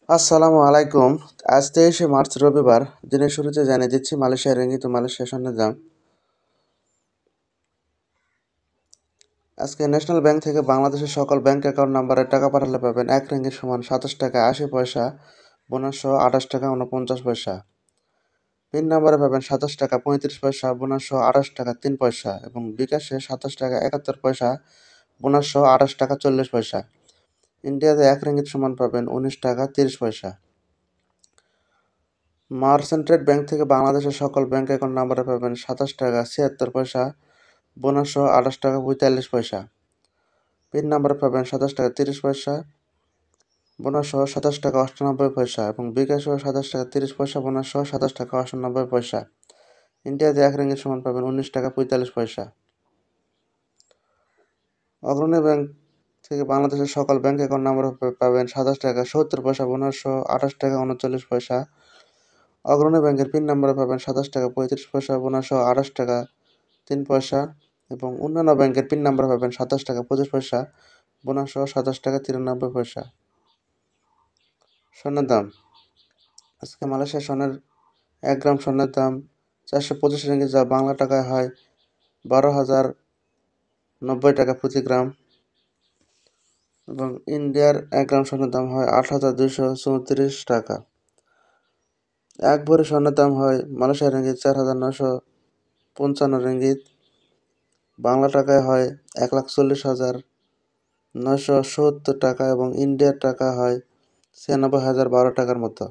আসসালামু আলাইকুম। আজ 23শে মার্চ রবিবার। দিনের শুরুতে জানিয়ে দিচ্ছি মালয়েশিয়ার রিঙ্গিত ও মালয়েশিয়া স্বর্ণের দাম। আজকে ন্যাশনাল ব্যাংক থেকে বাংলাদেশের সকল ব্যাংক অ্যাকাউন্ট নাম্বারে টাকা পাঠালে পাবেন 1 রিঙ্গিত সমান 27 টাকা 80 পয়সা, বোনাস সহ 28 টাকা 49 পয়সা। পিন নাম্বারে পাবেন 27 টাকা 35 পয়সা, বোনাস সহ 28 টাকা 3 পয়সা এবং বিকাশে 27 টাকা 71 পয়সা, বোনাস সহ 28 টাকা 40 পয়সা। ইন্ডিয়াতে 1 রিঙ্গিত সমান পাবেন 19 টাকা 30 পয়সা। মার্চেন্ট্রেট ব্যাংক থেকে বাংলাদেশের সকল ব্যাংক অ্যাকাউন্ট নাম্বারে পাবেন 27 টাকা 76 পয়সা, বোনাস সহ 28 টাকা 45 পয়সা। পিন নাম্বারে পাবেন 27 টাকা 30 পয়সা, বোনাস সহ 27 টাকা 98 পয়সা এবং বিকাশ সহ 27 টাকা 30 পয়সা, বোনাস সহ 27 টাকা 98 পয়সা। ইন্ডিয়াতে 1 রিঙ্গিত সমান পাবেন 19 টাকা 45 পয়সা। অগ্রণী ব্যাংক থেকে বাংলাদেশের সকল ব্যাংক অ্যাকাউন্ট নাম্বার পাবেন 27 টাকা 70 পয়সা, বোনাস সহ 28 টাকা 39 পয়সা। অগ্রণী ব্যাংকের পিন নাম্বারে পাবেন 27 টাকা 35 পয়সা, বোনাস সহ 28 টাকা 3 পয়সা এবং অন্যান্য ব্যাংকের পিন নাম্বার পাবেন 27 টাকা 25 পয়সা, বোনাস সহ 27 টাকা 93 পয়সা। স্বর্ণের দাম। আজকে মালয়েশিয়ার স্বর্ণের 1 গ্রাম স্বর্ণের দাম 425 রিঙ্গিত, যা বাংলা টাকায় হয় 12,090 টাকা প্রতি গ্রাম এবং ইন্ডিয়ার 1 গ্রাম স্বর্ণের দাম হয় 8,234 টাকা। 1 ভরি স্বর্ণের দাম হয় মালয়েশিয়ার রিঙ্গিত 4,955 রিঙ্গিত, বাংলা টাকায় হয় 1,40,970 টাকা এবং ইন্ডিয়ার টাকা হয় 96,012 টাকার মতো।